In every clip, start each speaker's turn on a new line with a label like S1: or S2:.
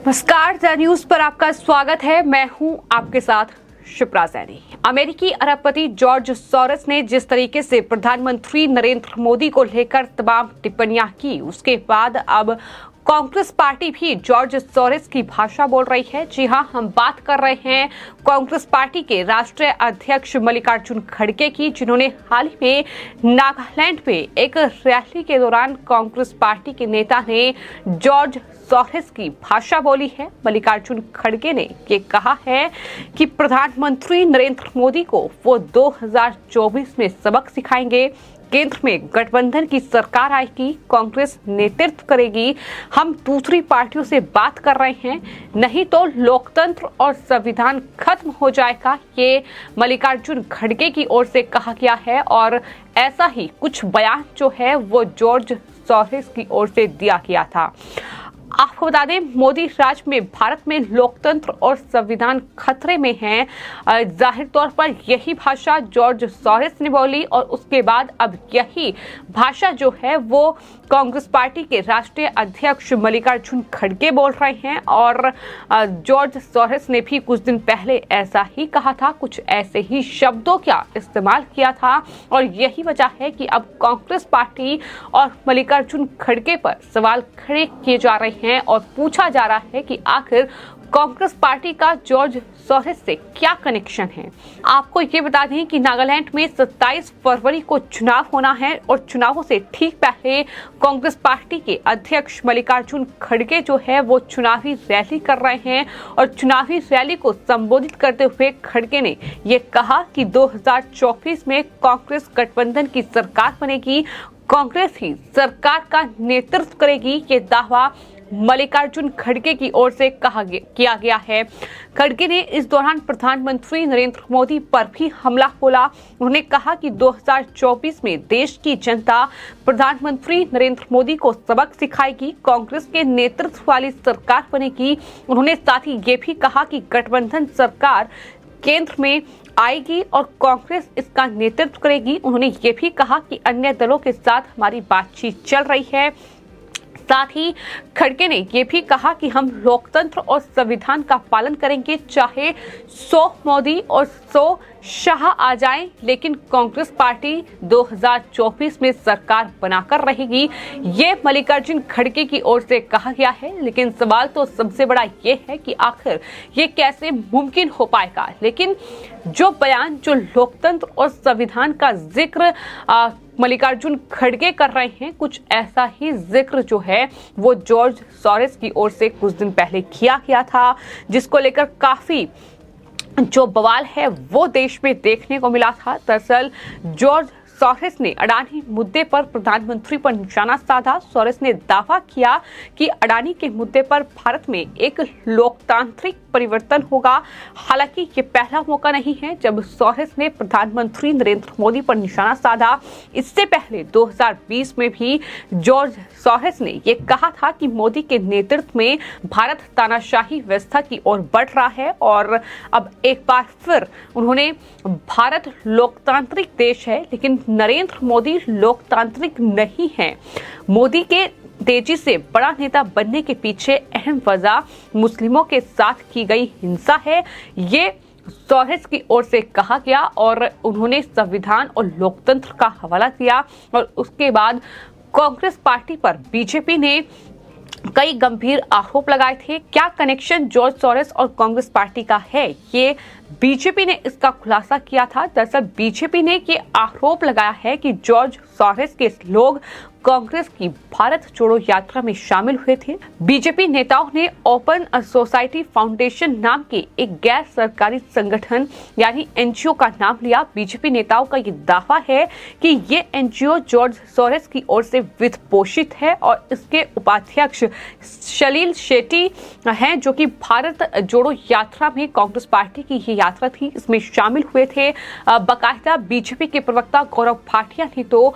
S1: नमस्कार, the news पर आपका स्वागत है। मैं हूं आपके साथ शिप्रा सैनी। अमेरिकी अरबपति जॉर्ज सोरोस ने जिस तरीके से प्रधानमंत्री नरेंद्र मोदी को लेकर तमाम टिप्पणियां की, उसके बाद अब कांग्रेस पार्टी भी जॉर्ज सोरोस की भाषा बोल रही है। जी हां, हम बात कर रहे हैं कांग्रेस पार्टी के राष्ट्रीय अध्यक्ष मल्लिकार्जुन खड़गे की, जिन्होंने हाल ही में नागालैंड में एक रैली के दौरान कांग्रेस पार्टी के नेता ने जॉर्ज सोरोस की भाषा बोली है। मल्लिकार्जुन खड़गे ने ये कहा है कि प्रधानमंत्री नरेंद्र मोदी को वो 2024 में सबक सिखाएंगे। केंद्र में गठबंधन की सरकार आएगी, कांग्रेस नेतृत्व करेगी। हम दूसरी पार्टियों से बात कर रहे हैं, नहीं तो लोकतंत्र और संविधान खत्म हो जाएगा। ये मल्लिकार्जुन खड़गे की ओर से कहा गया है और ऐसा ही कुछ बयान जो है वो जॉर्ज सोरोस की ओर से दिया गया था। आपको बता दें, मोदी राज में भारत में लोकतंत्र और संविधान खतरे में हैं। जाहिर तौर पर यही भाषा जॉर्ज सोरोस ने बोली और उसके बाद अब यही भाषा जो है वो कांग्रेस पार्टी के राष्ट्रीय अध्यक्ष मल्लिकार्जुन खड़गे बोल रहे हैं। और जॉर्ज सोरोस ने भी कुछ दिन पहले ऐसा ही कहा था, कुछ ऐसे ही शब्दों का इस्तेमाल किया था और यही वजह है कि अब कांग्रेस पार्टी और मल्लिकार्जुन खड़गे पर सवाल खड़े किए जा रहे हैं और पूछा जा रहा है कि आखिर कांग्रेस पार्टी का जॉर्ज सोरोस से क्या कनेक्शन है। आपको ये बता दें कि नागालैंड में 27 फरवरी को चुनाव होना है और चुनावों से ठीक पहले कांग्रेस पार्टी के अध्यक्ष मल्लिकार्जुन खड़गे जो है वो चुनावी रैली कर रहे हैं और चुनावी रैली को संबोधित करते हुए खड़गे ने ये कहा कि 2024 में कांग्रेस गठबंधन की सरकार बनेगी, कांग्रेस ही सरकार का नेतृत्व करेगी। ये दावा मल्लिकार्जुन खड़गे की ओर से किया गया है। खड़गे ने इस दौरान प्रधानमंत्री नरेंद्र मोदी पर भी हमला बोला। उन्होंने कहा कि 2024 में देश की जनता प्रधानमंत्री नरेंद्र मोदी को सबक सिखाएगी, कांग्रेस के नेतृत्व वाली सरकार बनेगी। उन्होंने साथ ही ये भी कहा कि गठबंधन सरकार केंद्र में आएगी और कांग्रेस इसका नेतृत्व करेगी। उन्होंने ये भी कहा कि अन्य दलों के साथ हमारी बातचीत चल रही है। साथ ही खड़गे ने यह भी कहा कि हम लोकतंत्र और संविधान का पालन करेंगे, चाहे 100 मोदी और 100 शाह आ जाएं, लेकिन कांग्रेस पार्टी 2024 में सरकार बनाकर रहेगी। ये मल्लिकार्जुन खड़गे की ओर से कहा गया है। लेकिन सवाल तो सबसे बड़ा ये है कि आखिर ये कैसे मुमकिन हो पाएगा। लेकिन जो बयान जो लोकतंत्र और संविधान का जिक्र मल्लिकार्जुन खड़गे कर रहे हैं, कुछ ऐसा ही जिक्र जो है वो जॉर्ज सोरोस की ओर से कुछ दिन पहले किया गया था, जिसको लेकर काफी जो बवाल है वो देश में देखने को मिला था। दरअसल जॉर्ज सोरोस ने अडानी मुद्दे पर प्रधानमंत्री पर निशाना साधा। सोरोस ने दावा किया कि अडानी के मुद्दे पर भारत में एक लोकतांत्रिक परिवर्तन होगा। हालांकि ये पहला मौका नहीं है जब सोरोस ने प्रधानमंत्री नरेंद्र मोदी पर निशाना साधा। इससे पहले 2020 में भी जॉर्ज सोरोस ने ये कहा था कि मोदी के नेतृत्व में भारत तानाशाही व्यवस्था की ओर बढ़ रहा है और अब एक बार फिर उन्होंने भारत लोकतांत्रिक देश है, लेकिन नरेंद्र मोदी लोकतांत्रिक नहीं है। मोदी के तेजी से बड़ा नेता बनने के पीछे अहम वजह मुस्लिमों के साथ की गई हिंसा है। ये सोरोस की ओर से कहा गया और उन्होंने संविधान और लोकतंत्र का हवाला दिया। और उसके बाद कांग्रेस पार्टी पर बीजेपी ने कई गंभीर आरोप लगाए थे। क्या कनेक्शन जॉर्ज सोरोस और कांग्रेस पार्टी का है, ये बीजेपी ने इसका खुलासा किया था। दरअसल बीजेपी ने ये आरोप लगाया है कि जॉर्ज सोरोस के लोग कांग्रेस की भारत जोड़ो यात्रा में शामिल हुए थे। बीजेपी नेताओं ने ओपन सोसाइटी फाउंडेशन नाम के एक गैर सरकारी संगठन यानी एनजीओ का नाम लिया। बीजेपी नेताओं का ये दावा है कि ये एनजीओ जॉर्ज सोरोस की ओर से वित्त पोषित है और इसके उपाध्यक्ष सलील शेट्टी हैं, जो कि भारत जोड़ो यात्रा में कांग्रेस पार्टी की ये यात्रा थी, इसमें शामिल हुए थे बाकायदा बीजेपी के प्रवक्ता गौरव भाटिया ने तो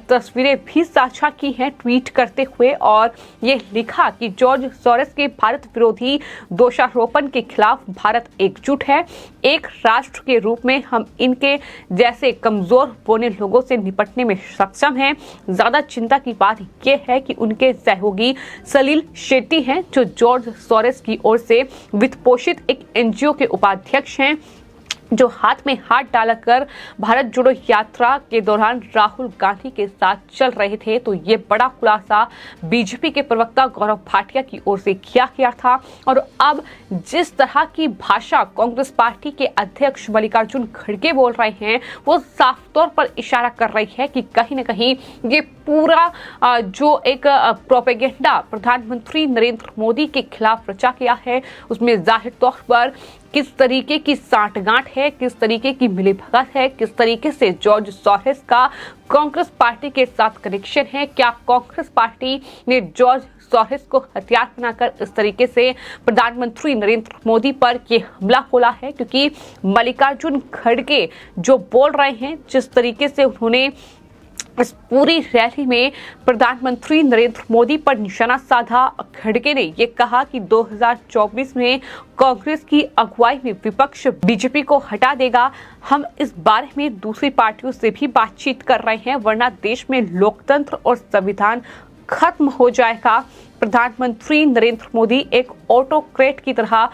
S1: तस्वीरें भी साझा की हैं ट्वीट करते हुए और ये लिखा कि जॉर्ज सोरोस के भारत विरोधी दोषारोपण के खिलाफ भारत एकजुट है। एक राष्ट्र के रूप में हम इनके जैसे कमजोर होने लोगों से निपटने में सक्षम हैं। ज्यादा चिंता की बात यह है कि उनके सहयोगी सलील शेट्टी हैं जो जॉर्ज सोरोस की ओर से वित्त पोषित एक एनजीओ के उपाध्यक्ष हैं, जो हाथ में हाथ डालकर भारत जोड़ो यात्रा के दौरान राहुल गांधी के साथ चल रहे थे। तो ये बड़ा खुलासा बीजेपी के प्रवक्ता गौरव भाटिया की ओर से किया गया था। और अब जिस तरह की भाषा कांग्रेस पार्टी के अध्यक्ष मल्लिकार्जुन खड़गे बोल रहे हैं, वो साफ तौर पर इशारा कर रही है कि कहीं न कहीं ये पूरा जो एक प्रोपेगेंडा प्रधानमंत्री नरेंद्र मोदी के खिलाफ रचा गया है, उसमें जाहिर तौर पर किस तरीके की साठगांठ है, किस तरीके की मिलीभगत है, किस तरीके से जॉर्ज सोरोस का कांग्रेस पार्टी के साथ कनेक्शन है। क्या कांग्रेस पार्टी ने जॉर्ज सोरोस को हथियार बनाकर इस तरीके से प्रधानमंत्री नरेंद्र मोदी पर यह हमला खोला है? क्योंकि मल्लिकार्जुन खड़गे जो बोल रहे हैं, जिस तरीके से उन्होंने इस पूरी रैली में प्रधानमंत्री नरेंद्र मोदी पर निशाना साधा, खड़गे ने यह कहा कि 2024 में कांग्रेस की अगुवाई में विपक्ष बीजेपी को हटा देगा। हम इस बारे में दूसरी पार्टियों से भी बातचीत कर रहे हैं, वरना देश में लोकतंत्र और संविधान खत्म हो जाएगा। प्रधानमंत्री नरेंद्र मोदी एक ऑटोक्रेट की तरह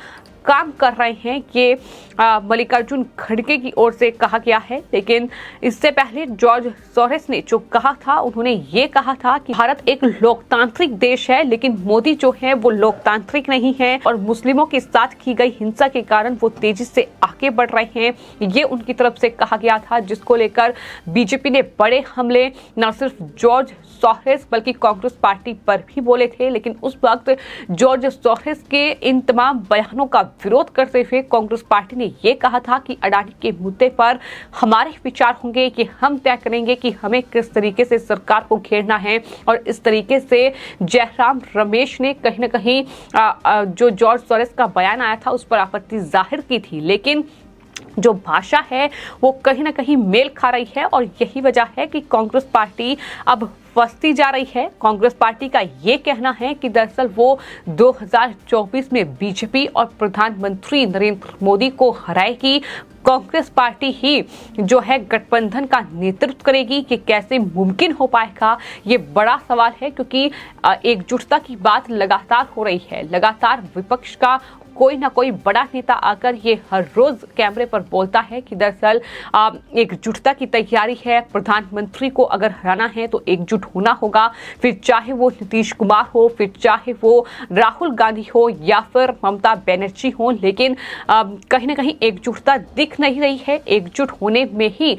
S1: काम कर रहे हैं, ये मल्लिकार्जुन खड़गे की ओर से कहा गया है। लेकिन इससे पहले जॉर्ज सोरोस ने जो कहा था, उन्होंने ये कहा था कि भारत एक लोकतांत्रिक देश है, लेकिन मोदी जो है वो लोकतांत्रिक नहीं है और मुस्लिमों के साथ की गई हिंसा के कारण वो तेजी से आगे बढ़ रहे हैं, ये उनकी तरफ से कहा गया था, जिसको लेकर बीजेपी ने बड़े हमले न सिर्फ जॉर्ज सोरोस बल्कि कांग्रेस पार्टी पर भी बोले थे। लेकिन उस वक्त जॉर्ज सोरोस के इन तमाम बयानों का विरोध करते हुए कांग्रेस पार्टी ने यह कहा था कि अडानी के मुद्दे पर हमारे विचार होंगे कि हम तय करेंगे कि हमें किस तरीके से सरकार को घेरना है। और इस तरीके से जयराम रमेश ने कहीं न कहीं जो जॉर्ज सोरोस का बयान आया था उस पर आपत्ति जाहिर की थी। लेकिन जो भाषा है वो कहीं ना कहीं मेल खा रही है और यही वजह है कि कांग्रेस पार्टी अब फंसती जा रही है। कांग्रेस पार्टी का ये कहना है कि दरअसल वो 2024 में बीजेपी और प्रधानमंत्री नरेंद्र मोदी को हराएगी। कांग्रेस पार्टी ही जो है गठबंधन का नेतृत्व करेगी। कि कैसे मुमकिन हो पाएगा, ये बड़ा सवाल है, क्योंकि एकजुटता की बात लगातार हो रही है। लगातार विपक्ष का कोई ना कोई बड़ा नेता आकर ये हर रोज कैमरे पर बोलता है कि दरअसल एकजुटता की तैयारी है, प्रधानमंत्री को अगर हराना है तो एकजुट होना होगा। फिर चाहे वो नीतीश कुमार हो, फिर चाहे वो राहुल गांधी हो या फिर ममता बनर्जी हो, लेकिन कहीं ना कहीं एकजुटता दिख नहीं रही है। एकजुट होने में ही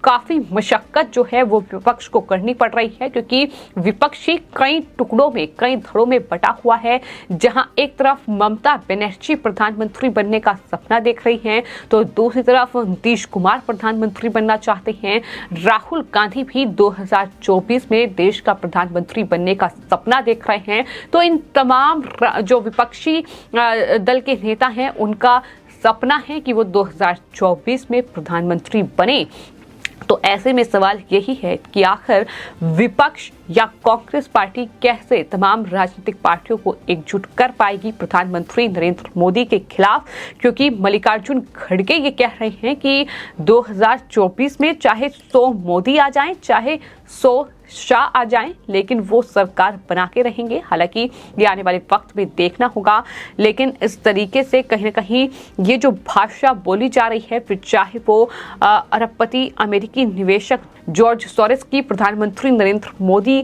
S1: काफी मशक्कत जो है वो विपक्ष को करनी पड़ रही है, क्योंकि विपक्ष ही कई टुकड़ों में, कई धड़ों में बटा हुआ है। जहां एक तरफ ममता बनर्जी प्रधानमंत्री बनने का सपना देख रही हैं, तो दूसरी तरफ नीतीश कुमार प्रधानमंत्री बनना चाहते हैं। राहुल गांधी भी 2024 में देश का प्रधानमंत्री बनने का सपना देख रहे हैं। तो इन तमाम जो विपक्षी दल के नेता हैं, उनका सपना है कि वो 2024 में प्रधानमंत्री बने। तो ऐसे में सवाल यही है कि आखिर विपक्ष या कांग्रेस पार्टी कैसे तमाम राजनीतिक पार्टियों को एकजुट कर पाएगी प्रधानमंत्री नरेंद्र मोदी के खिलाफ। क्योंकि मल्लिकार्जुन खड़गे ये कह रहे हैं कि 2024 में चाहे 100 मोदी आ जाएं, चाहे 100 शाह आ जाएं, लेकिन वो सरकार बना के रहेंगे। हालांकि ये आने वाले वक्त में देखना होगा, लेकिन इस तरीके से कहीं ना कहीं ये जो भाषा बोली जा रही है, फिर चाहे वो अरबपति अमेरिकी निवेशक जॉर्ज सोरोस की प्रधानमंत्री नरेंद्र मोदी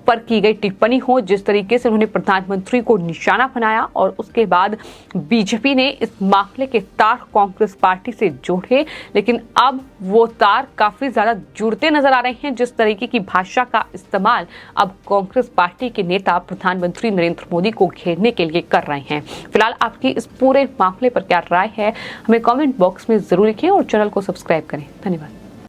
S1: पर की गई टिप्पणी हो, जिस तरीके से उन्होंने प्रधानमंत्री को निशाना बनाया और उसके बाद बीजेपी ने इस मामले के तार कांग्रेस पार्टी से जोड़े, लेकिन अब वो तार काफी ज्यादा जुड़ते नजर आ रहे हैं। जिस तरीके की भाषा का इस्तेमाल अब कांग्रेस पार्टी के नेता प्रधानमंत्री नरेंद्र मोदी को घेरने के लिए कर रहे हैं। फिलहाल आपकी इस पूरे मामले पर क्या राय है, हमें कमेंट बॉक्स में जरूर लिखें और चैनल को सब्सक्राइब करें। धन्यवाद।